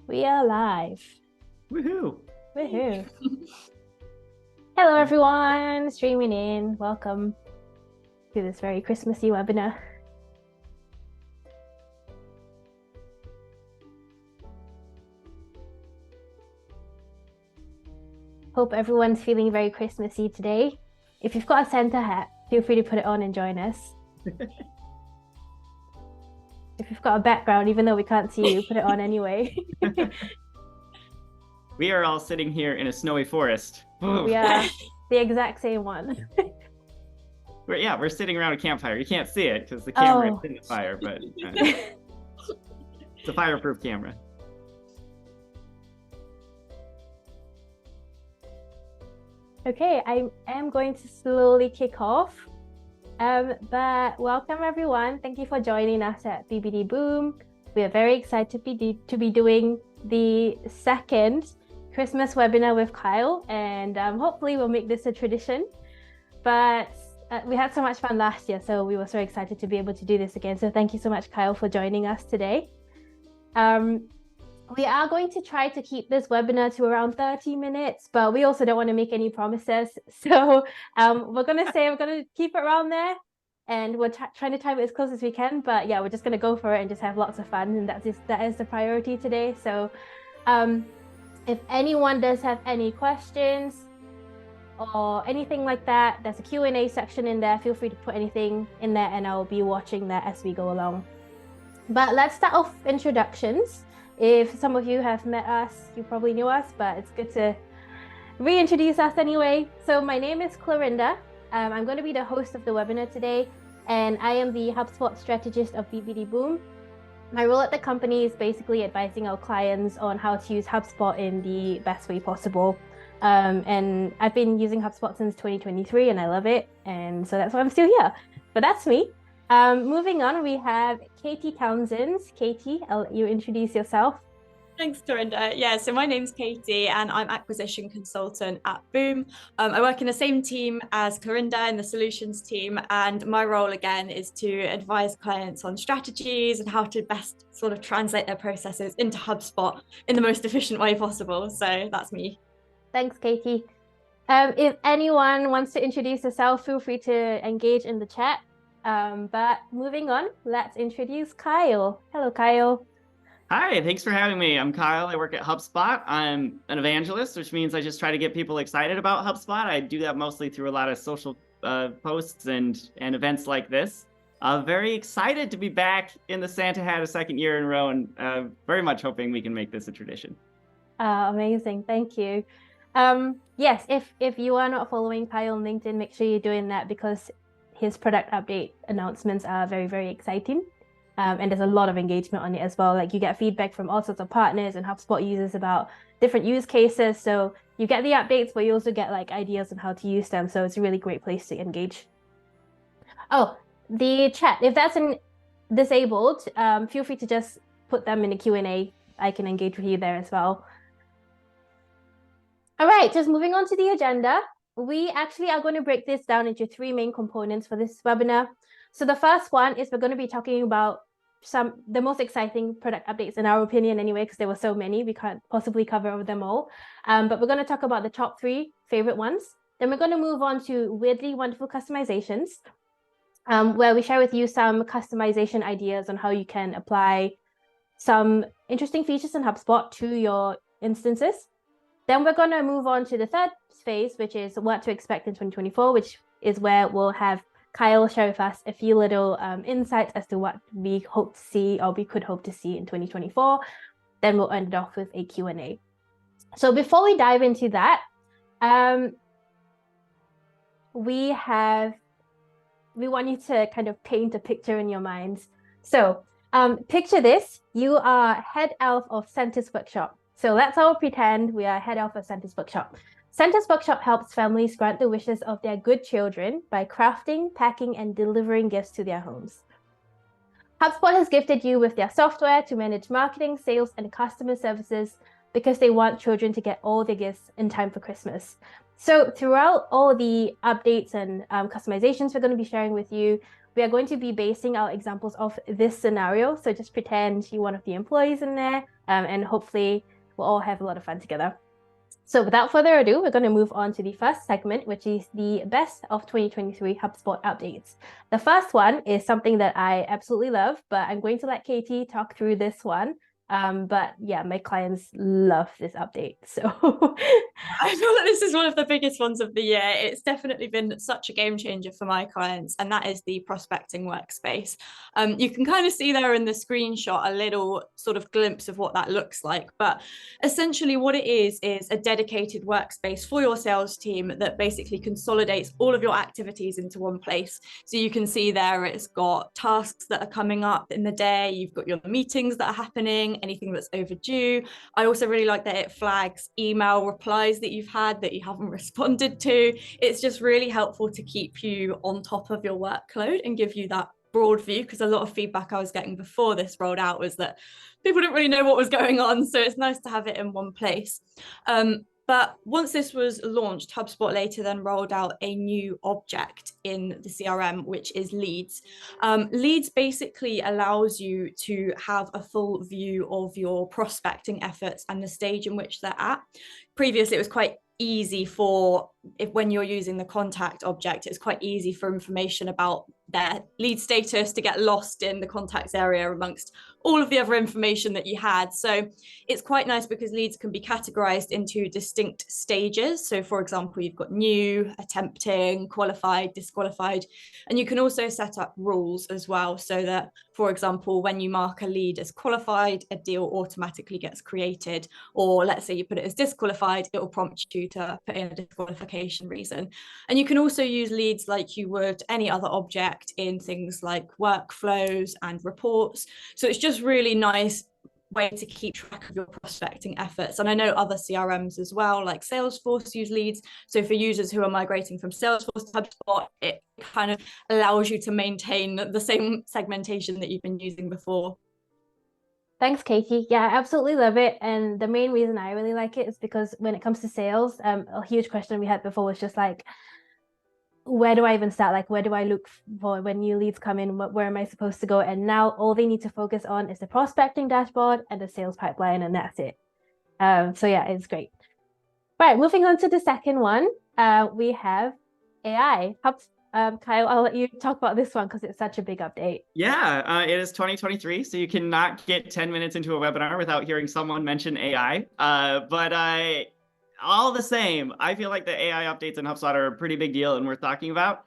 We are live. Woohoo! Woohoo. Hello everyone, streaming in. Welcome to this very Christmassy webinar. Hope everyone's feeling very Christmassy today. If you've got a Santa hat, feel free to put it on and join us. If you've got a background, even though we can't see you, put it on anyway. We are all sitting here in a snowy forest. We are the exact same one. We're sitting around a campfire. You can't see it because the camera is in the fire, but it's a fireproof camera. Okay, I am going to slowly kick off. But welcome everyone. Thank you for joining us at BBD Boom. We are very excited to be doing the second Christmas webinar with Kyle, and hopefully we'll make this a tradition. But we had so much fun last year, so we were so excited to be able to do this again. So thank you so much, Kyle, for joining us today. We are going to try to keep this webinar to around 30 minutes, but we also don't want to make any promises. So we're going to keep it around there, and we're trying to time it as close as we can. But yeah, we're just going to go for it and just have lots of fun. And that is the priority today. So if anyone does have any questions or anything like that, there's a Q&A section in there. Feel free to put anything in there and I'll be watching that as we go along. But let's start off introductions. If some of you have met us, you probably knew us, but it's good to reintroduce us anyway. So my name is Clorinda. I'm going to be the host of the webinar today, and I am the HubSpot strategist of BBD Boom. My role at the company is basically advising our clients on how to use HubSpot in the best way possible. And I've been using HubSpot since 2023 and I love it. And so that's why I'm still here. But that's me. Moving on, we have Katie Townsend. Katie, I'll let you introduce yourself. Thanks, Dorinda. Yeah, so my name's Katie and I'm acquisition consultant at Boom. I work in the same team as Clorinda in the solutions team, and my role again is to advise clients on strategies and how to best sort of translate their processes into HubSpot in the most efficient way possible. So that's me. Thanks, Katie. If anyone wants to introduce yourself, feel free to engage in the chat. But moving on, let's introduce Kyle. Hello, Kyle. Hi, thanks for having me. I'm Kyle. I work at HubSpot. I'm an evangelist, which means I just try to get people excited about HubSpot. I do that mostly through a lot of social posts and events like this. Very excited to be back in the Santa hat a second year in a row, and very much hoping we can make this a tradition. Amazing. Thank you. Yes, if you are not following Kyle on LinkedIn, make sure you're doing that because his product update announcements are very, very exciting. And there's a lot of engagement on it as well. Like you get feedback from all sorts of partners and HubSpot users about different use cases. So you get the updates, but you also get like ideas on how to use them. So it's a really great place to engage. Oh, the chat, if that's disabled, feel free to just put them in the Q&A. I can engage with you there as well. All right, just moving on to the agenda. We actually are going to break this down into three main components for this webinar. So the first one is we're going to be talking about the most exciting product updates in our opinion anyway, because there were so many, we can't possibly cover them all. But we're going to talk about the top 3 favorite ones. Then we're going to move on to weirdly wonderful customizations, where we share with you some customization ideas on how you can apply some interesting features in HubSpot to your instances. Then we're going to move on to the third phase, which is what to expect in 2024, which is where we'll have Kyle share with us a few little insights as to what we hope to see or we could hope to see in 2024. Then we'll end it off with a Q&A. So before we dive into that, we want you to kind of paint a picture in your minds. So picture this, you are head elf of Santa's Workshop. So let's all pretend we are head elf of Santa's Workshop. Santa's Workshop helps families grant the wishes of their good children by crafting, packing, and delivering gifts to their homes. HubSpot has gifted you with their software to manage marketing, sales, and customer services because they want children to get all their gifts in time for Christmas. So throughout all the updates and customizations we're going to be sharing with you, we are going to be basing our examples off this scenario. So just pretend you're one of the employees in there, and hopefully we'll all have a lot of fun together. So without further ado, we're going to move on to the first segment, which is the best of 2023 HubSpot updates. The first one is something that I absolutely love, but I'm going to let Katie talk through this one. But yeah, my clients love this update. So I feel like this is one of the biggest ones of the year. It's definitely been such a game changer for my clients, and that is the prospecting workspace. You can kind of see there in the screenshot a little sort of glimpse of what that looks like, but essentially what it is a dedicated workspace for your sales team that basically consolidates all of your activities into one place. So you can see there it's got tasks that are coming up in the day, you've got your meetings that are happening, anything that's overdue. I also really like that it flags email replies that you've had that you haven't responded to. It's just really helpful to keep you on top of your workload and give you that broad view, because a lot of feedback I was getting before this rolled out was that people didn't really know what was going on. So it's nice to have it in one place. But once this was launched, HubSpot later then rolled out a new object in the CRM, which is leads. Leads basically allows you to have a full view of your prospecting efforts and the stage in which they're at. Previously, it was quite easy when you're using the contact object, it's quite easy for information about their lead status to get lost in the contacts area amongst all of the other information that you had. So it's quite nice because leads can be categorized into distinct stages. So for example, you've got new, attempting, qualified, disqualified, and you can also set up rules as well, so that, for example, when you mark a lead as qualified, a deal automatically gets created, or let's say you put it as disqualified, it will prompt you to put in a disqualification reason. And you can also use leads like you would any other object in things like workflows and reports. So it's just really nice way to keep track of your prospecting efforts. And I know other CRMs as well, like Salesforce, use leads. So for users who are migrating from Salesforce to HubSpot, it kind of allows you to maintain the same segmentation that you've been using before. Thanks, Katie. Yeah, I absolutely love it. And the main reason I really like it is because when it comes to sales, a huge question we had before was just like, where do I even start? Like, where do I look for when new leads come in? Where am I supposed to go? And now all they need to focus on is the prospecting dashboard and the sales pipeline, and that's it. So yeah, it's great. Right, moving on to the second one, we have AI. Kyle, I'll let you talk about this one because it's such a big update. Yeah, it is 2023, so you cannot get 10 minutes into a webinar without hearing someone mention AI. But all the same, I feel like the AI updates in HubSpot are a pretty big deal and worth talking about.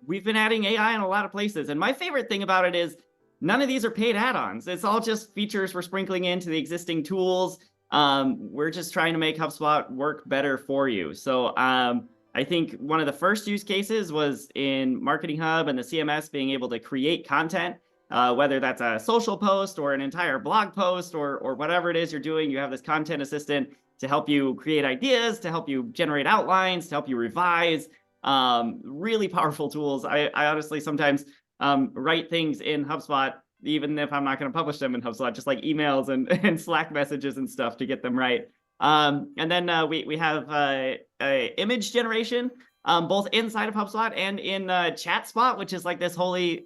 We've been adding AI in a lot of places, and my favorite thing about it is none of these are paid add-ons. It's all just features we're sprinkling into the existing tools. We're just trying to make HubSpot work better for you. So I think one of the first use cases was in Marketing Hub and the CMS being able to create content, whether that's a social post or an entire blog post or whatever it is you're doing. You have this content assistant to help you create ideas, to help you generate outlines, to help you revise. Really powerful tools. I honestly sometimes write things in HubSpot, even if I'm not going to publish them in HubSpot, just like emails and Slack messages and stuff to get them right. And then we have image generation, both inside of HubSpot and in ChatSpot, which is like this wholly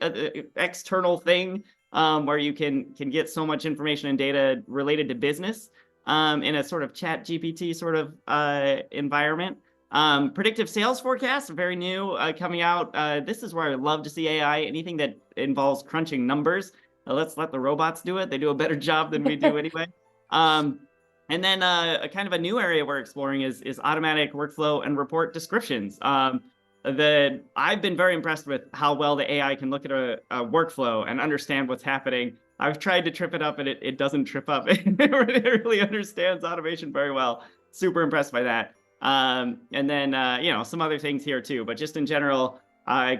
external thing where you can get so much information and data related to business in a sort of chat GPT sort of environment. Predictive sales forecast, very new, coming out. This is where I love to see AI. Anything that involves crunching numbers, let's let the robots do it. They do a better job than we do anyway. And then a kind of a new area we're exploring is automatic workflow and report descriptions. I've been very impressed with how well the AI can look at a workflow and understand what's happening. I've tried to trip it up and it doesn't trip up. It really understands automation very well. Super impressed by that. And then, some other things here too, but just in general,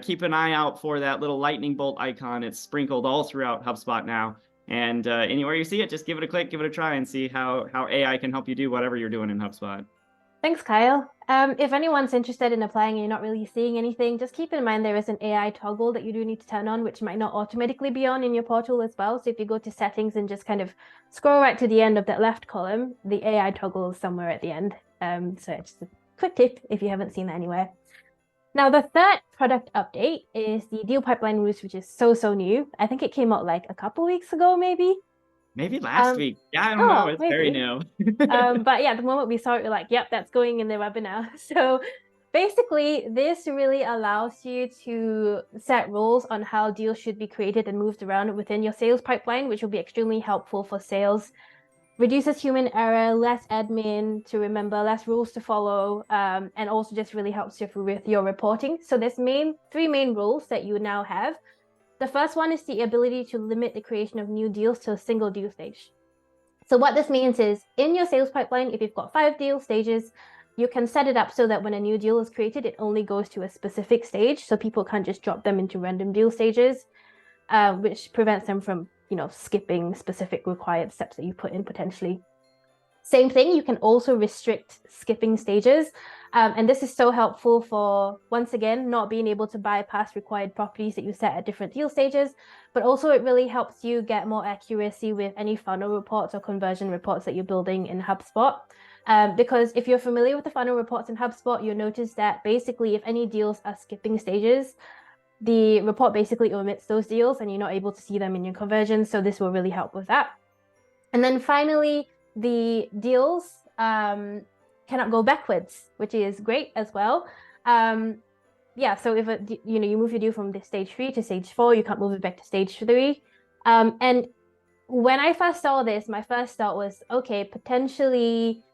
keep an eye out for that little lightning bolt icon. It's sprinkled all throughout HubSpot now. And anywhere you see it, just give it a click, give it a try, and see how AI can help you do whatever you're doing in HubSpot. Thanks, Kyle. If anyone's interested in applying and you're not really seeing anything, just keep in mind there is an AI toggle that you do need to turn on, which might not automatically be on in your portal as well. So if you go to settings and just kind of scroll right to the end of that left column, the AI toggle is somewhere at the end. So it's just a quick tip if you haven't seen that anywhere. Now, the third product update is the deal pipeline rules, which is so new. I think it came out like a couple weeks ago, maybe. Maybe last Um, week. Yeah, I don't know. It's very maybe. new. But yeah, the moment we saw it, we're like, yep, that's going in the webinar. So basically, this really allows you to set rules on how deals should be created and moved around within your sales pipeline, which will be extremely helpful for sales. Reduces human error, less admin to remember, less rules to follow, and also just really helps you with your reporting. So there's three main rules that you now have. The first one is the ability to limit the creation of new deals to a single deal stage. So what this means is in your sales pipeline, if you've got 5 deal stages, you can set it up so that when a new deal is created, it only goes to a specific stage. So people can't just drop them into random deal stages, which prevents them from, skipping specific required steps that you put in potentially. Same thing, you can also restrict skipping stages. And this is so helpful for, once again, not being able to bypass required properties that you set at different deal stages, but also it really helps you get more accuracy with any funnel reports or conversion reports that you're building in HubSpot. Because if you're familiar with the funnel reports in HubSpot, you'll notice that basically if any deals are skipping stages, the report basically omits those deals and you're not able to see them in your conversions. So this will really help with that. And then finally, the deals cannot go backwards, which is great as well. Yeah, so if you move your deal from the stage 3 to stage 4, you can't move it back to stage 3. And when I first saw this, my first thought was, okay, potentially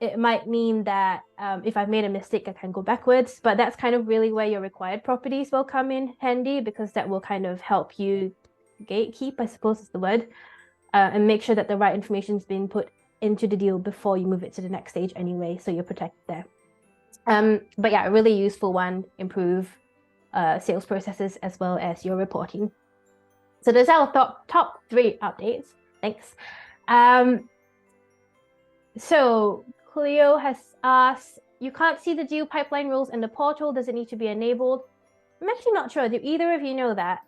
it might mean that if I've made a mistake, I can go backwards. But that's kind of really where your required properties will come in handy, because that will kind of help you gatekeep, I suppose is the word, and make sure that the right information is being put into the deal before you move it to the next stage anyway, so you're protected there. But yeah, a really useful one, improve sales processes as well as your reporting. So those are our top 3 updates. Thanks. So Cleo has asked, you can't see the deal pipeline rules in the portal. Does it need to be enabled? I'm actually not sure. Do either of you know that?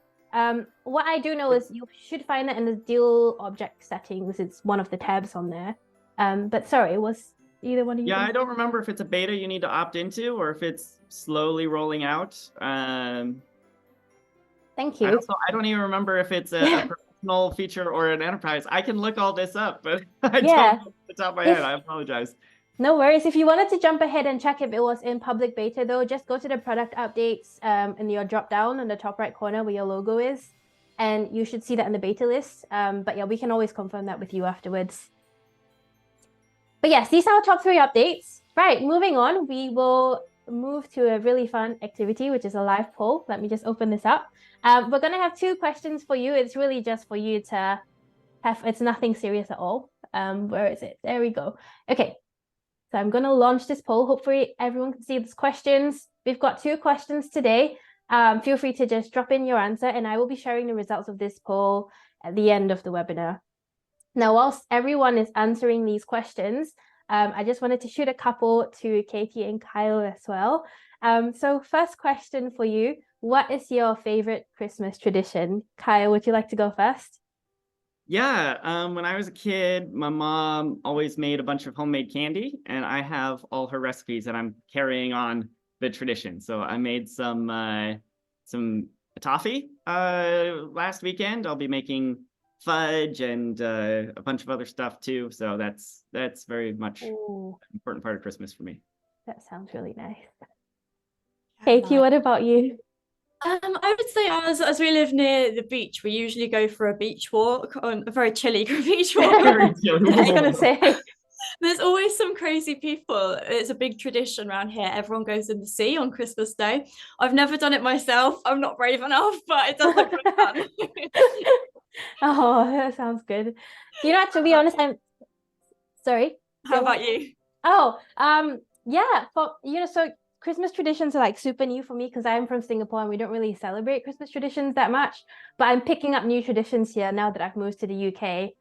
What I do know is you should find that in the deal object settings. It's one of the tabs on there. But sorry, was either one of you? Yeah, I don't remember if it's a beta you need to opt into or if it's slowly rolling out. Thank you. I don't even remember if it's a personal feature or an enterprise. I can look all this up, but I don't know off the top of my head. I apologize. No worries. If you wanted to jump ahead and check if it was in public beta, though, just go to the product updates in your drop down in the top right corner where your logo is, and you should see that in the beta list. But yeah, we can always confirm that with you afterwards. But yes, these are our top 3 updates. Right, moving on, we will move to a really fun activity, which is a live poll. Let me just open this up. We're going to have 2 questions for you. It's really just for you to have, it's nothing serious at all. Where is it? There we go. Okay. So I'm going to launch this poll. Hopefully everyone can see these questions. We've got 2 questions today. Feel free to just drop in your answer, and I will be sharing the results of this poll at the end of the webinar. Now, whilst everyone is answering these questions, I just wanted to shoot a couple to Katie and Kyle as well. So first question for you, what is your favorite Christmas tradition? Kyle, would you like to go first? Yeah, when I was a kid, my mom always made a bunch of homemade candy, and I have all her recipes, and I'm carrying on the tradition. So I made some toffee last weekend. I'll be making fudge and a bunch of other stuff too. So that's very much an important part of Christmas for me. That sounds really nice. Katie, what about you? I would say as we live near the beach, we usually go for a beach walk, on a very chilly beach walk. I was gonna say. There's always some crazy people. It's a big tradition around here. Everyone goes in the sea on Christmas Day. I've never done it myself. I'm not brave enough, but it does look really fun. Oh, that sounds good. To be honest, I'm sorry. How about you? Oh, yeah, so Christmas traditions are like super new for me because I'm from Singapore and we don't really celebrate Christmas traditions that much. But I'm picking up new traditions here now that I've moved to the UK,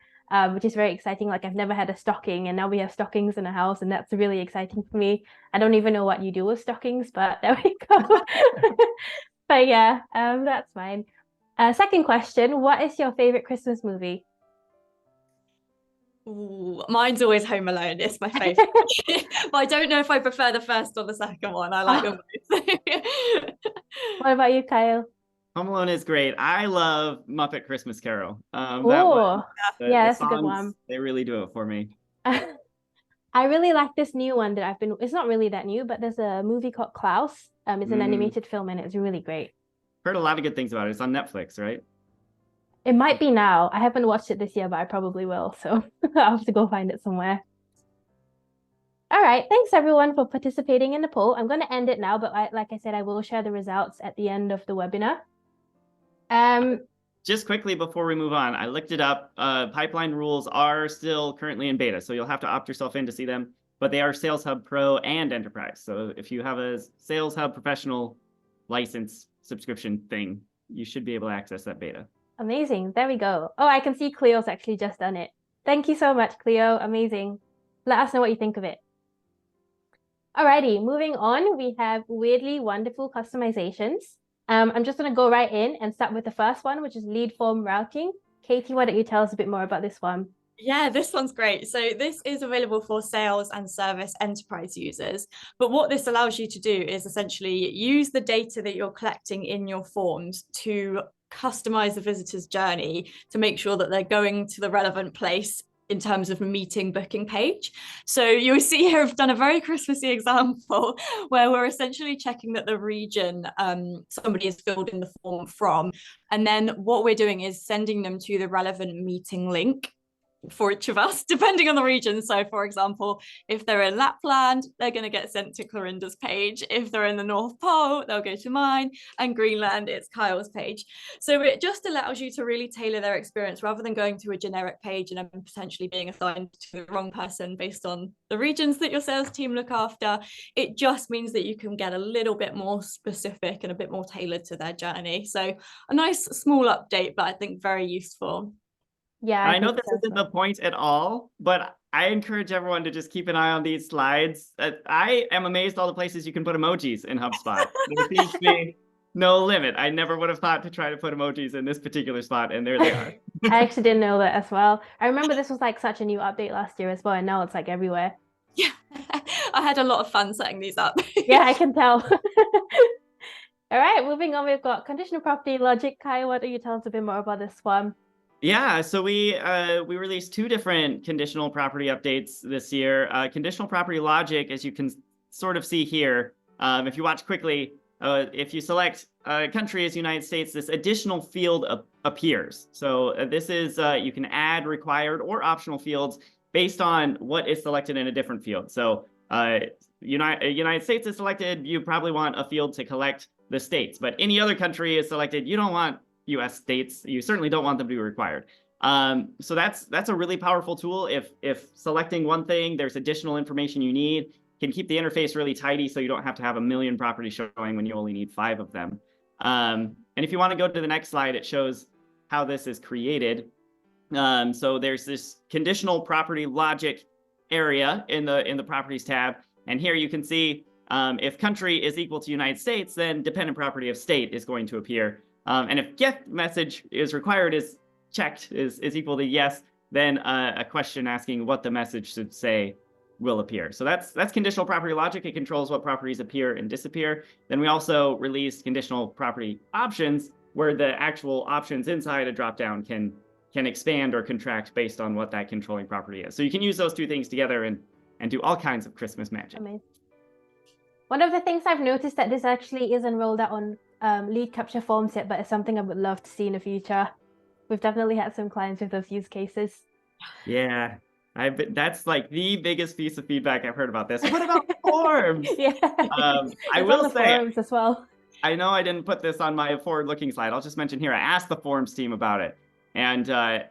which is very exciting. Like I've never had a stocking, and now we have stockings in the house, and that's really exciting for me. I don't even know what you do with stockings, but there we go. But yeah, that's fine. Second question, what is your favorite Christmas movie? Ooh, mine's always Home Alone. It's my favorite. But I don't know if I prefer the first or the second one. I like them both. What about you, Kyle? Home Alone is great. I love Muppet Christmas Carol. That one, Oh, yeah, the that's a good songs, one. they really do it for me. I really like this new one that it's not really that new, but there's a movie called Klaus. It's an animated film and it's really great. Heard a lot of good things about it. It's on Netflix, right? It might be now. I haven't watched it this year, but I probably will. So I'll have to go find it somewhere. All right. Thanks everyone for participating in the poll. I'm going to end it now, but like I said, I will share the results at the end of the webinar. Just quickly before we move on, I looked it up. Pipeline rules are still currently in beta, so you'll have to opt yourself in to see them. But they are Sales Hub Pro and Enterprise. So if you have a Sales Hub Professional license subscription thing, you should be able to access that beta. Amazing. There we go. Oh, I can see Cleo's actually just done it. Thank you so much, Cleo. Amazing. Let us know what you think of it. Alrighty, moving on, we have weirdly wonderful customizations. I'm just going to go right in and start with the first one, which is lead form routing. Katie, why don't you tell us a bit more about this one? Yeah, this one's great. So this is available for sales and service enterprise users. But what this allows you to do is essentially use the data that you're collecting in your forms to customize the visitor's journey to make sure that they're going to the relevant place in terms of a meeting booking page. So you'll see here I've done a very Christmassy example where we're essentially checking that the region somebody has filled in the form from, and then what we're doing is sending them to the relevant meeting link for each of us, depending on the region. So for example, if they're in Lapland, they're going to get sent to Clarinda's page. If they're in the North Pole, they'll go to mine, and Greenland, it's Kyle's page. So it just allows you to really tailor their experience rather than going to a generic page and then potentially being assigned to the wrong person based on the regions that your sales team look after. It just means that you can get a little bit more specific and a bit more tailored to their journey. So a nice small update, but I think very useful. Yeah, I know this isn't the point at all, but I encourage everyone to just keep an eye on these slides. I am amazed all the places you can put emojis in HubSpot. There seems to be no limit. I never would have thought to try to put emojis in this particular spot, and there they are. I actually didn't know that as well. I remember this was like such a new update last year as well, and now it's like everywhere. Yeah, I had a lot of fun setting these up. Yeah, I can tell. All right, moving on, we've got conditional property logic. Kai, why don't you tell us a bit more about this one? Yeah, so we released 2 different conditional property updates this year. Conditional property logic, as you can sort of see here, if you watch quickly, if you select country as United States, this additional field appears. So this is, you can add required or optional fields based on what is selected in a different field. So United States is selected, you probably want a field to collect the states, but any other country is selected, you don't want US states, you certainly don't want them to be required. So that's a really powerful tool. If selecting one thing, there's additional information you need, can keep the interface really tidy so you don't have to have a million properties showing when you only need 5 of them. And if you want to go to the next slide, it shows how this is created. So there's this conditional property logic area in the properties tab. And here you can see if country is equal to United States, then dependent property of state is going to appear. And if get message is required is checked, is equal to yes, then a question asking what the message should say will appear. So that's conditional property logic. It controls what properties appear and disappear. Then we also released conditional property options, where the actual options inside a dropdown can expand or contract based on what that controlling property is. So you can use those 2 things together and do all kinds of Christmas magic. Amazing. One of the things I've noticed that this actually isn't rolled out on lead capture forms yet, but it's something I would love to see in the future. We've definitely had some clients with those use cases. Yeah, that's like the biggest piece of feedback I've heard about this. What about forms? Yeah, I will say, forums as well. I know I didn't put this on my forward-looking slide. I'll just mention here, I asked the forms team about it. And I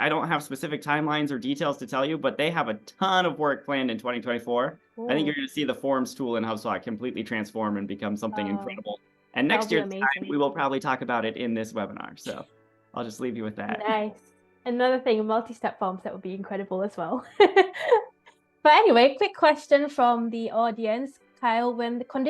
don't have specific timelines or details to tell you, but they have a ton of work planned in 2024. Ooh. I think you're going to see the forms tool in HubSpot completely transform and become something incredible. And next year's time, we will probably talk about it in this webinar. So I'll just leave you with that. Nice. Another thing, multi-step forms, that would be incredible as well. But anyway, quick question from the audience. Kyle, when can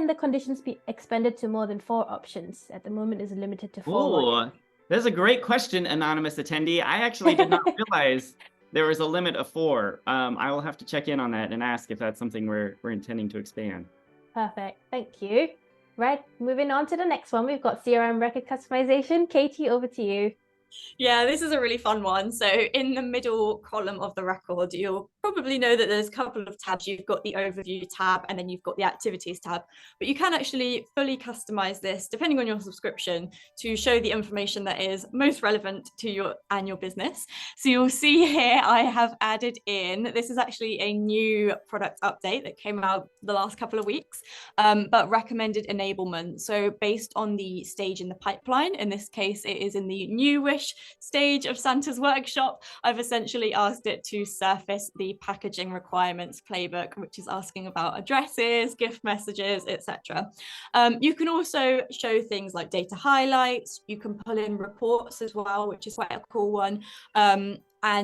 the conditions be expanded to more than 4 options? At the moment, is it limited to 4? Oh, That's a great question, anonymous attendee. I actually did not realize there was a limit of 4. I will have to check in on that and ask if that's something we're intending to expand. Perfect. Thank you. Right, moving on to the next one. We've got CRM record customization. Katie, over to you. Yeah, this is a really fun one. So in the middle column of the record, you'll probably know that there's a couple of tabs. You've got the overview tab and then you've got the activities tab, but you can actually fully customize this depending on your subscription to show the information that is most relevant to your annual business. So you'll see here, I have added in, this is actually a new product update that came out the last couple of weeks, but recommended enablement. So based on the stage in the pipeline, in this case, it is in the newish stage of Santa's workshop, I've essentially asked it to surface the packaging requirements playbook, which is asking about addresses, gift messages, etc. You can also show things like data highlights. You can pull in reports as well, which is quite a cool one. And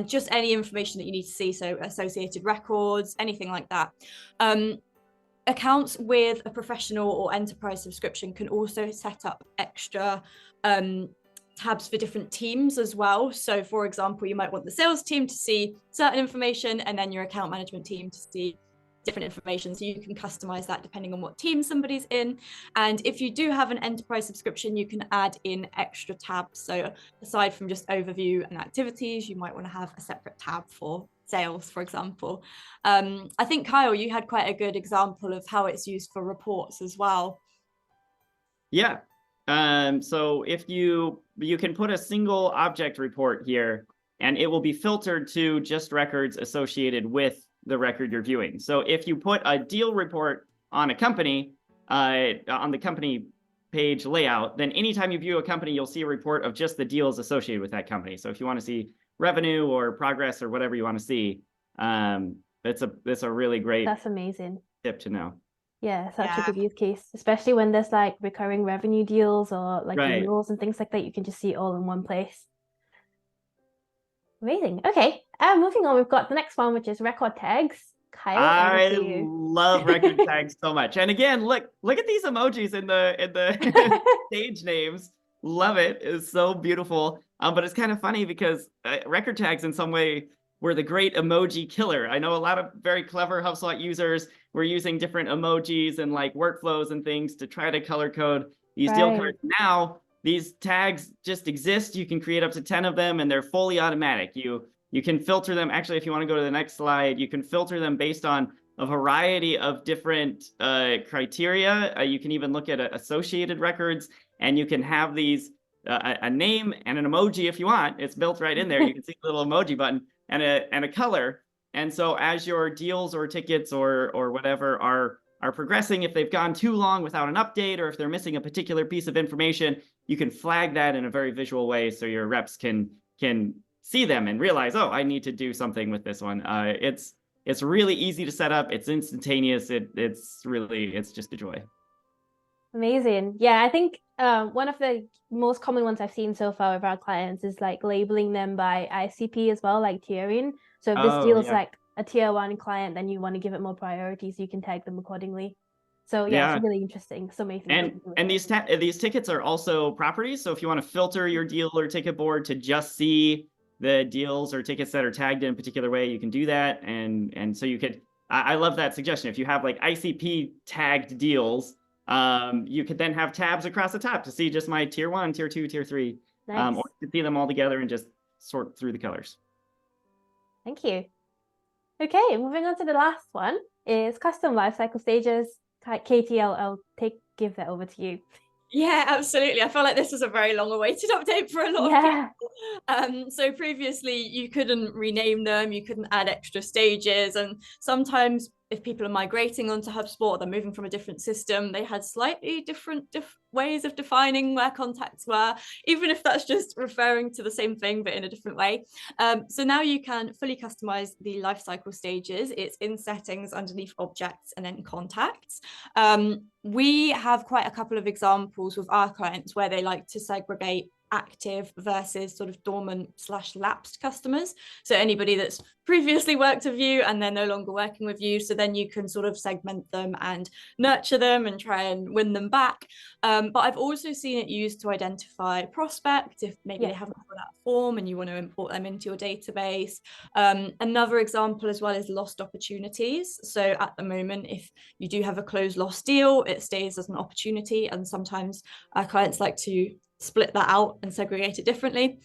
just any information that you need to see, so associated records, anything like that. Accounts with a professional or enterprise subscription can also set up extra tabs for different teams as well. So for example, you might want the sales team to see certain information and then your account management team to see different information. So you can customize that depending on what team somebody's in. And if you do have an enterprise subscription, you can add in extra tabs. So aside from just overview and activities, you might want to have a separate tab for sales, for example. I think, Kyle, you had quite a good example of how it's used for reports as well. Yeah. So if you can put a single object report here, and it will be filtered to just records associated with the record you're viewing. So if you put a deal report on a company, on the company page layout, then anytime you view a company, you'll see a report of just the deals associated with that company. So if you want to see revenue or progress or whatever you want to see, that's a really great That's amazing tip to know. Yeah, such a good use case, especially when there's like recurring revenue deals or like Right. renewals and things like that. You can just see it all in one place. Amazing. Okay, moving on, we've got the next one, which is record tags. Kyle, I over to you. love record tags so much. And again, look at these emojis in the stage names. Love it. It's so beautiful. But it's kind of funny because record tags in some way were the great emoji killer. I know a lot of very clever HubSpot users were using different emojis and like workflows and things to try to color code these deal cards. Now these tags just exist. You can create up to 10 of them and they're fully automatic. You can filter them. Actually, if you want to go to the next slide, you can filter them based on a variety of different criteria. You can even look at associated records, and you can have these a name and an emoji if you want. It's built right in there. You can see the little emoji button and a color. And so as your deals or tickets or whatever are progressing, if they've gone too long without an update or if they're missing a particular piece of information, you can flag that in a very visual way so your reps can see them and realize, oh, I need to do something with this one. It's really easy to set up. It's instantaneous. It's just a joy. Amazing. Yeah, I think one of the most common ones I've seen so far with our clients is like labeling them by ICP as well, like tiering. So if this deal is like a tier 1 client, then you want to give it more priority, so you can tag them accordingly. So yeah, it's really interesting. So many things. And these tickets are also properties. So if you want to filter your deal or ticket board to just see the deals or tickets that are tagged in a particular way, you can do that. And so you could, I love that suggestion. If you have like ICP tagged deals, you could then have tabs across the top to see just my tier 1, tier 2, tier 3, or you could see them all together and just sort through the colors. Thank you. Okay, moving on to the last one is custom lifecycle stages. Katie, I'll give that over to you. Yeah, absolutely. I feel like this was a very long awaited update for a lot of people. So previously you couldn't rename them, you couldn't add extra stages, and sometimes if people are migrating onto HubSpot, they're moving from a different system, they had slightly different ways of defining where contacts were, even if that's just referring to the same thing but in a different way. So now you can fully customize the lifecycle stages. It's in settings underneath objects and then contacts. We have quite a couple of examples with our clients where they like to segregate active versus sort of dormant / lapsed customers. So anybody that's previously worked with you and they're no longer working with you. So then you can sort of segment them and nurture them and try and win them back. But I've also seen it used to identify prospects if maybe they haven't filled out a form and you want to import them into your database. Another example as well is lost opportunities. So at the moment, if you do have a closed lost deal, it stays as an opportunity. And sometimes our clients like to split that out and segregate it differently,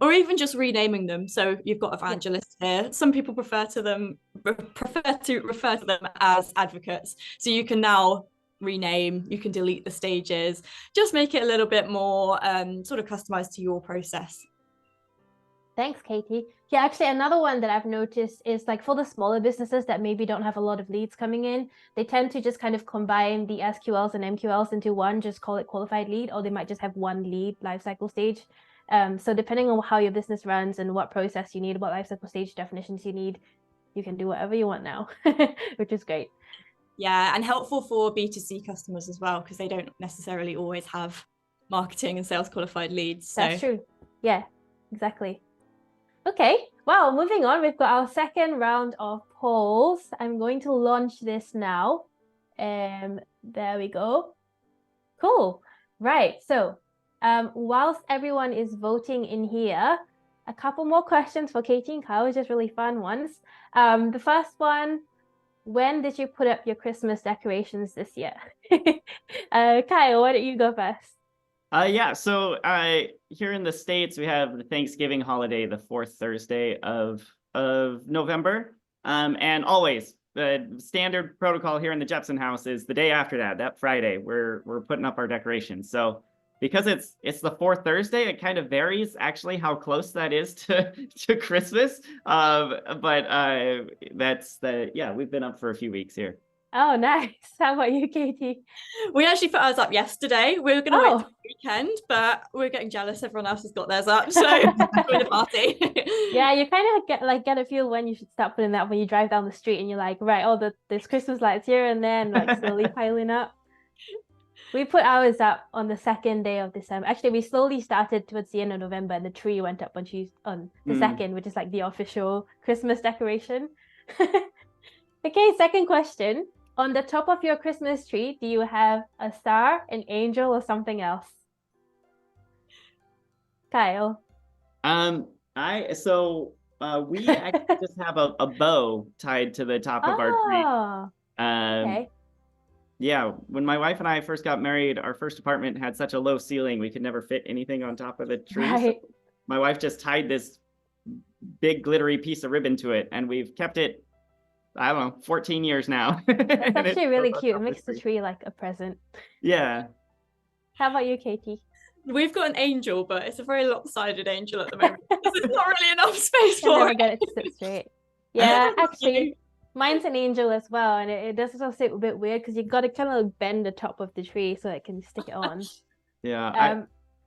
or even just renaming them. So you've got evangelists here. Some people prefer to refer to them as advocates. So you can now rename, you can delete the stages, just make it a little bit more sort of customized to your process. Thanks, Katie. Yeah, actually, another one that I've noticed is like for the smaller businesses that maybe don't have a lot of leads coming in, they tend to just kind of combine the SQLs and MQLs into one, just call it qualified lead, or they might just have one lead lifecycle stage. So depending on how your business runs and what process you need, what lifecycle stage definitions you need, you can do whatever you want now, which is great. Yeah, and helpful for B2C customers as well, because they don't necessarily always have marketing and sales qualified leads. So. That's true. Yeah, exactly. Okay, well, moving on, we've got our second round of polls. I'm going to launch this now. There we go. Cool. Right, so whilst everyone is voting in here, a couple more questions for Katie and Kyle, just really fun ones. The first one, when did you put up your Christmas decorations this year? Kyle, why don't you go first? Yeah, so here in the States, we have the Thanksgiving holiday, the fourth Thursday of November. And always, the standard protocol here in the Jepson house is the day after that Friday, we're putting up our decorations. So because it's the fourth Thursday, it kind of varies actually how close that is to Christmas. But we've been up for a few weeks here. Oh, nice. How about you, Katie? We actually put ours up yesterday. We were going to wait for the weekend, but we're getting jealous. Everyone else has got theirs up, so join the party. Yeah, you kind of get a feel when you should start putting that when you drive down the street and you're like, right, there's Christmas lights here and there, and like slowly piling up. We put ours up on the second day of December. Actually, we slowly started towards the end of November, and the tree went up on the second, which is like the official Christmas decoration. Okay, second question. On the top of your Christmas tree, do you have a star, an angel, or something else? Kyle. We actually just have a bow tied to the top of our tree. Okay. Yeah, when my wife and I first got married, our first apartment had such a low ceiling, we could never fit anything on top of the tree. Right. So my wife just tied this big glittery piece of ribbon to it, and we've kept it, I don't know, 14 years now. That's actually really cute. It makes the tree like a present. Yeah. How about you, Katie? We've got an angel, but it's a very lopsided angel at the moment. There's not really enough space for it. Get it to sit straight. Yeah, actually, mine's an angel as well, and it does also sit a bit weird because you got to kind of bend the top of the tree so it can stick it on. Yeah.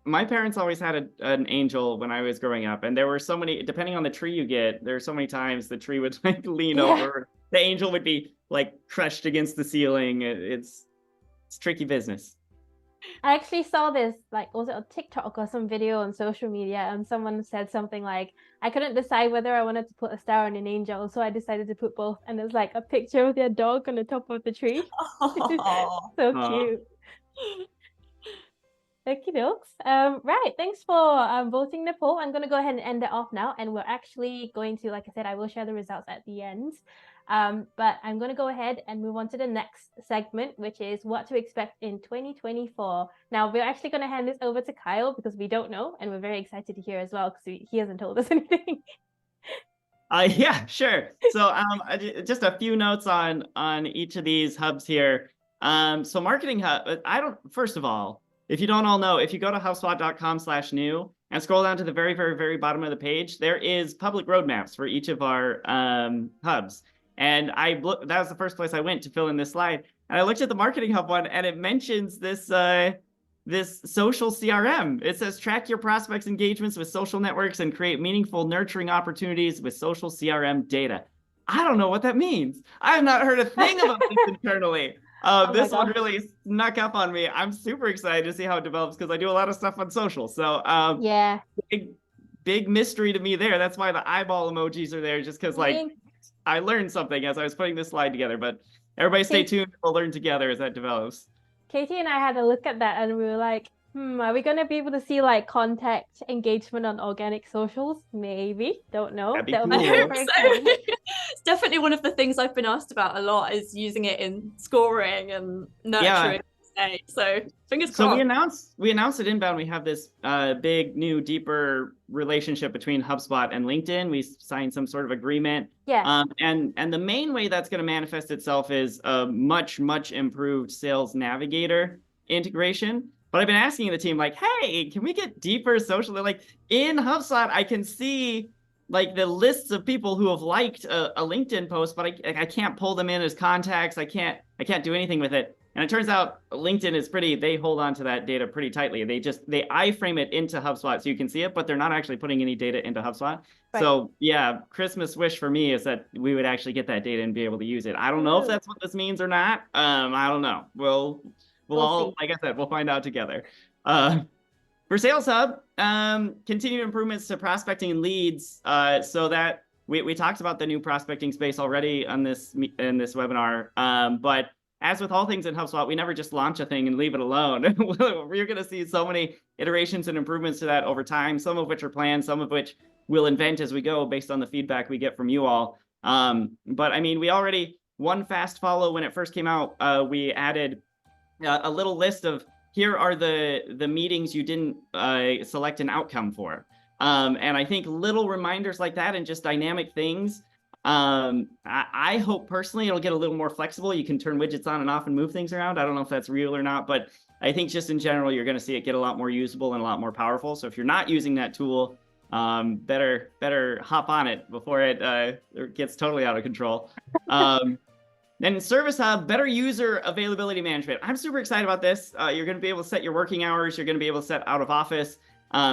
My parents always had an angel when I was growing up, and there were so many, depending on the tree you get, there are so many times the tree would like lean over. The angel would be like crushed against the ceiling. It's tricky business. I actually saw this, like, was it on TikTok or some video on social media, and someone said something like, I couldn't decide whether I wanted to put a star on an angel, so I decided to put both, and there's like a picture of their dog on the top of the tree. So cute. Okie dokes. Right, thanks for voting the poll. I'm going to go ahead and end it off now, and we're actually going to, like I said, I will share the results at the end. But I'm going to go ahead and move on to the next segment, which is what to expect in 2024. Now, we're actually going to hand this over to Kyle because we don't know, and we're very excited to hear as well because he hasn't told us anything. Yeah, sure. So just a few notes on each of these hubs here. So Marketing Hub, first of all, if you don't all know, if you go to HubSpot.com/new and scroll down to the very, very, very bottom of the page, there is public roadmaps for each of our hubs. And that was the first place I went to fill in this slide. And I looked at the Marketing Hub one, and it mentions this social CRM. It says track your prospects' engagements with social networks and create meaningful nurturing opportunities with social CRM data. I don't know what that means. I have not heard a thing about this internally. Oh This my one gosh. really snuck up on me. I'm super excited to see how it develops because I do a lot of stuff on social. So Yeah. big mystery to me there. That's why the eyeball emojis are there, just because like Me, I learned something as I was putting this slide together. But everybody stay Kate, tuned. We'll learn together as that develops. Katie and I had a look at that and we were like, are we going to be able to see like contact engagement on organic socials? Maybe. Don't know. That'd be That'll I be cool. hope super so. exciting. It's definitely one of the things I've been asked about a lot is using it in scoring and nurturing. So fingers So crossed. we announced at Inbound we have this big new deeper relationship between HubSpot and LinkedIn. We signed some sort of agreement. Yeah. And the main way that's going to manifest itself is a much improved Sales Navigator integration. But I've been asking the team like, hey, can we get deeper social? They're like, in HubSpot, I can see like the lists of people who have liked a LinkedIn post, but I can't pull them in as contacts. I can't do anything with it. And it turns out LinkedIn is they hold on to that data pretty tightly. They iframe it into HubSpot so you can see it, but they're not actually putting any data into HubSpot. Right. So yeah, Christmas wish for me is that we would actually get that data and be able to use it. I don't know if that's what this means or not. I don't know. We'll all see. like I said, we'll find out together. For Sales Hub, continued improvements to prospecting and leads, so that we talked about the new prospecting space already in this webinar. But as with all things in HubSpot, we never just launch a thing and leave it alone. We're going to see so many iterations and improvements to that over time, some of which are planned, some of which we'll invent as we go based on the feedback we get from you all. But I mean, we already, one fast follow when it first came out, we added a little list of here are the meetings you didn't select an outcome for. And I think little reminders like that and just dynamic things, I hope personally it'll get a little more flexible. You can turn widgets on and off and move things around. I don't know if that's real or not, but I think just in general, you're going to see it get a lot more usable and a lot more powerful. So if you're not using that tool, better hop on it before it gets totally out of control. Then Service Hub, better user availability management. I'm super excited about this. You're going to be able to set your working hours. You're going to be able to set out of office.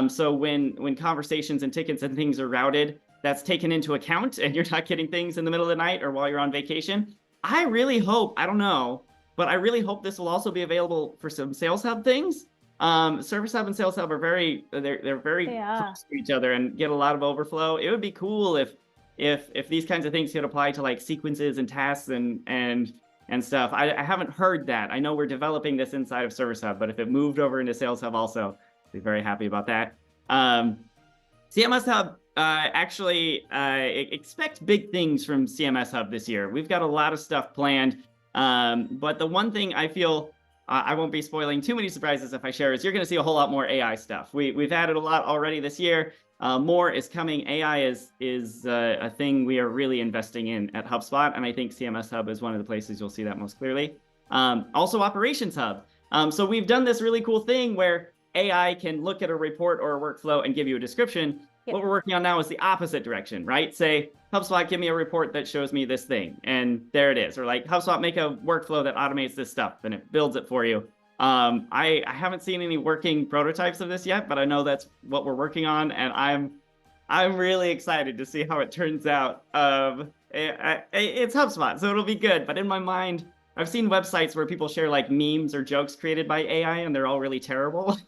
So when conversations and tickets and things are routed, that's taken into account and you're not getting things in the middle of the night or while you're on vacation. I really hope, I don't know, but I really hope this will also be available for some Sales Hub things. Service Hub and Sales Hub are very close to each other and get a lot of overflow. It would be cool if these kinds of things could apply to like sequences and tasks and stuff. I haven't heard that. I know we're developing this inside of Service Hub, but if it moved over into Sales Hub also, I'd be very happy about that. CMS Hub, actually expect big things from CMS Hub this year. We've got a lot of stuff planned, but the one thing I feel I won't be spoiling too many surprises if I share is you're going to see a whole lot more AI stuff. We've added a lot already this year. More is coming. AI is a thing we are really investing in at HubSpot, and I think CMS Hub is one of the places you'll see that most clearly. Also, Operations Hub. So we've done this really cool thing where AI can look at a report or a workflow and give you a description. Yep. What we're working on now is the opposite direction, right? Say, HubSpot, give me a report that shows me this thing, and there it is. Or like, HubSpot, make a workflow that automates this stuff, and it builds it for you. I haven't seen any working prototypes of this yet, but I know that's what we're working on, and I'm really excited to see how it turns out. It's HubSpot, so it'll be good. But in my mind, I've seen websites where people share like memes or jokes created by AI, and they're all really terrible.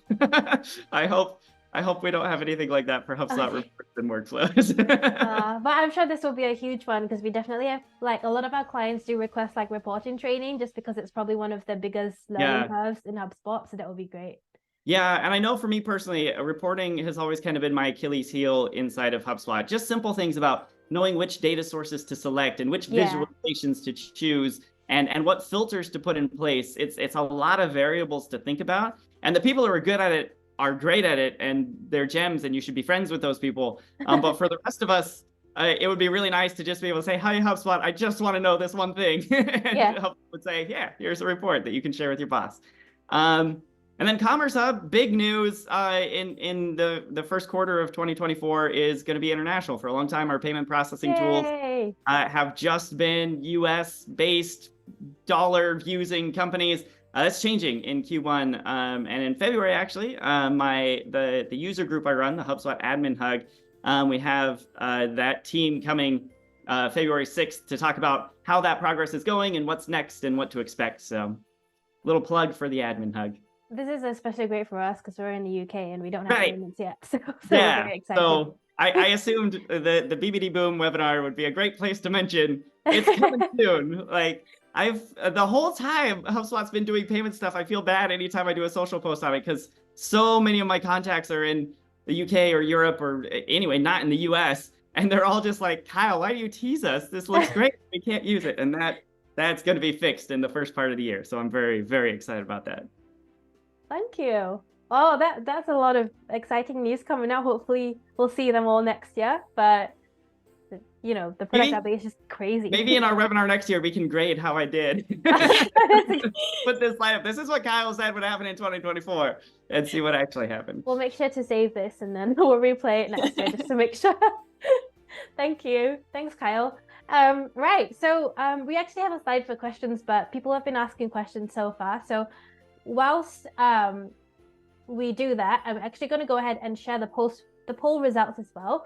I hope we don't have anything like that for HubSpot reports and workflows. But I'm sure this will be a huge one because we definitely have like a lot of our clients do request like reporting training just because it's probably one of the biggest learning curves in HubSpot. So that will be great. Yeah, and I know for me personally, reporting has always kind of been my Achilles heel inside of HubSpot. Just simple things about knowing which data sources to select and which visualizations to choose and what filters to put in place. It's a lot of variables to think about. And the people who are good at it are great at it and they're gems and you should be friends with those people. But for the rest of us, it would be really nice to just be able to say, hi, HubSpot, I just want to know this one thing. And HubSpot would say, yeah, here's a report that you can share with your boss. And then Commerce Hub, big news in the first quarter of 2024 is going to be international. For a long time, our payment processing tools have just been US-based, dollar-using companies. That's changing in Q1 and in February, actually. The user group I run, the HubSpot Admin Hug, we have that team coming February 6th to talk about how that progress is going and what's next and what to expect. So little plug for the admin hug. This is especially great for us because we're in the UK and we don't have Right. payments yet. So Yeah. we're very excited. So I assumed the BBD Boom webinar would be a great place to mention it's coming soon. Like the whole time HubSpot's been doing payment stuff, I feel bad anytime I do a social post on it because so many of my contacts are in the UK or Europe or anyway, not in the US. And they're all just like, Kyle, why do you tease us? This looks great. We can't use it. And that's going to be fixed in the first part of the year. So I'm very, very excited about that. Thank you. Oh, that's a lot of exciting news coming out. Hopefully we'll see them all next year. But you know, the product update is just crazy. Maybe in our webinar next year, we can grade how I did. Put this slide up. This is what Kyle said would happen in 2024 and see what actually happened. We'll make sure to save this and then we'll replay it next year just to make sure. Thank you. Thanks, Kyle. Right. So we actually have a slide for questions, but people have been asking questions so far. So whilst we do that, I'm actually going to go ahead and share the poll results as well.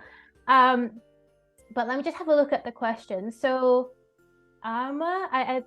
But let me just have a look at the questions. So I'm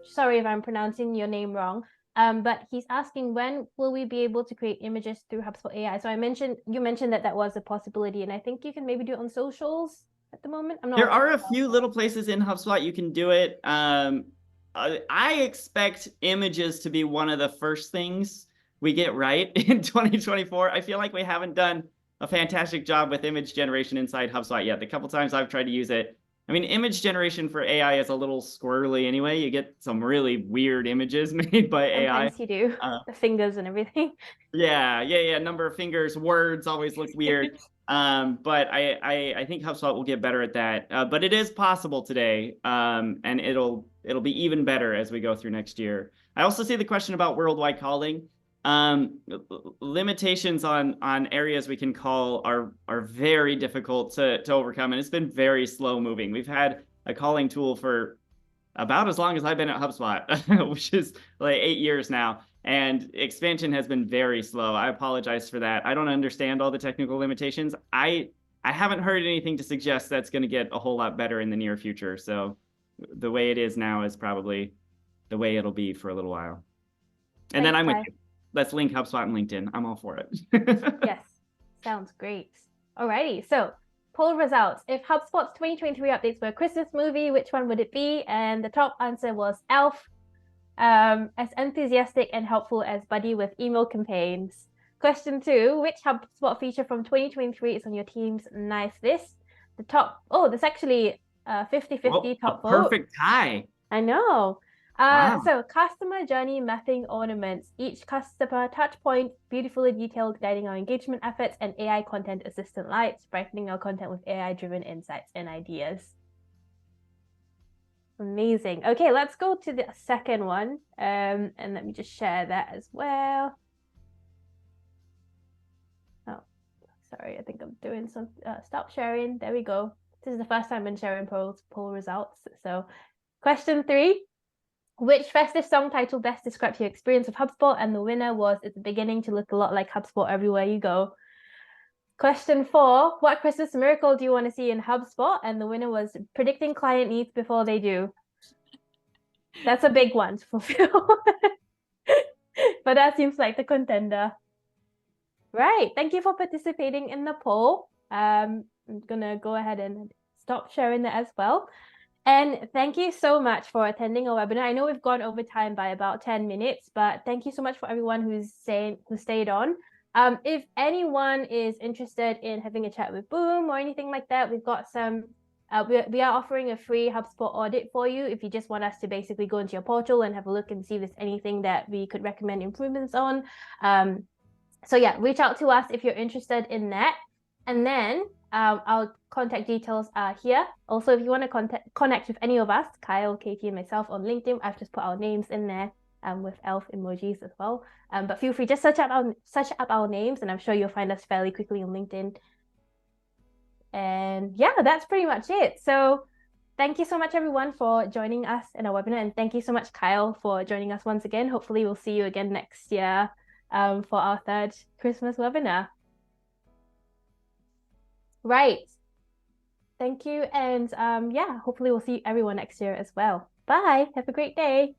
sorry if I'm pronouncing your name wrong, but he's asking, when will we be able to create images through HubSpot AI? So you mentioned that was a possibility, and I think you can maybe do it on socials at the moment. There are a few little places in HubSpot you can do it. I expect images to be one of the first things we get right in 2024. I feel like we haven't done a fantastic job with image generation inside HubSpot yet. The couple times I've tried to use it, I mean, image generation for AI is a little squirrely anyway. You get some really weird images made by AI. Sometimes you do, the fingers and everything. Yeah. Number of fingers, words always look weird. But I think HubSpot will get better at that. But it is possible today, and it'll be even better as we go through next year. I also see the question about worldwide calling. Limitations on areas we can call are very difficult to overcome, and it's been very slow moving. We've had a calling tool for about as long as I've been at HubSpot, which is like 8 years now, and expansion has been very slow. I apologize for that. I don't understand all the technical limitations. I haven't heard anything to suggest that's going to get a whole lot better in the near future. So the way it is now is probably the way it'll be for a little while. And then I'm with you. Let's link HubSpot and LinkedIn. I'm all for it. Yes, sounds great. Alrighty, so poll results. If HubSpot's 2023 updates were a Christmas movie, which one would it be? And the top answer was Elf, as enthusiastic and helpful as Buddy with email campaigns. Question 2, which HubSpot feature from 2023 is on your team's nice list? The top, there's actually 50-50 top vote. Perfect tie. I know. Wow. So customer journey mapping ornaments, each customer touch point, beautifully detailed, guiding our engagement efforts, and AI content assistant lights, brightening our content with AI-driven insights and ideas. Amazing. Okay, let's go to the second one. And let me just share that as well. Oh, sorry, I think I'm doing some, stop sharing. There we go. This is the first time I'm sharing poll results. So question 3. Which festive song title best describes your experience with HubSpot? And the winner was It's Beginning to Look a Lot Like HubSpot Everywhere You Go. Question 4, what Christmas miracle do you want to see in HubSpot? And the winner was Predicting Client Needs Before They Do. That's a big one to fulfill. But that seems like the contender. Right, thank you for participating in the poll. I'm going to go ahead and stop sharing that as well. And thank you so much for attending our webinar. I know we've gone over time by about 10 minutes, but thank you so much for everyone who stayed on. If anyone is interested in having a chat with Boom or anything like that, we've got some, we are offering a free HubSpot audit for you if you just want us to basically go into your portal and have a look and see if there's anything that we could recommend improvements on. So yeah, reach out to us if you're interested in that. And then our contact details are here. Also, if you want to connect with any of us, Kyle, Katie, and myself on LinkedIn, I've just put our names in there with elf emojis as well. But feel free, just search up our names, and I'm sure you'll find us fairly quickly on LinkedIn. And yeah, that's pretty much it. So thank you so much, everyone, for joining us in our webinar. And thank you so much, Kyle, for joining us once again. Hopefully we'll see you again next year for our 3rd Christmas webinar. Right. Thank you. And yeah, hopefully we'll see everyone next year as well. Bye. Have a great day.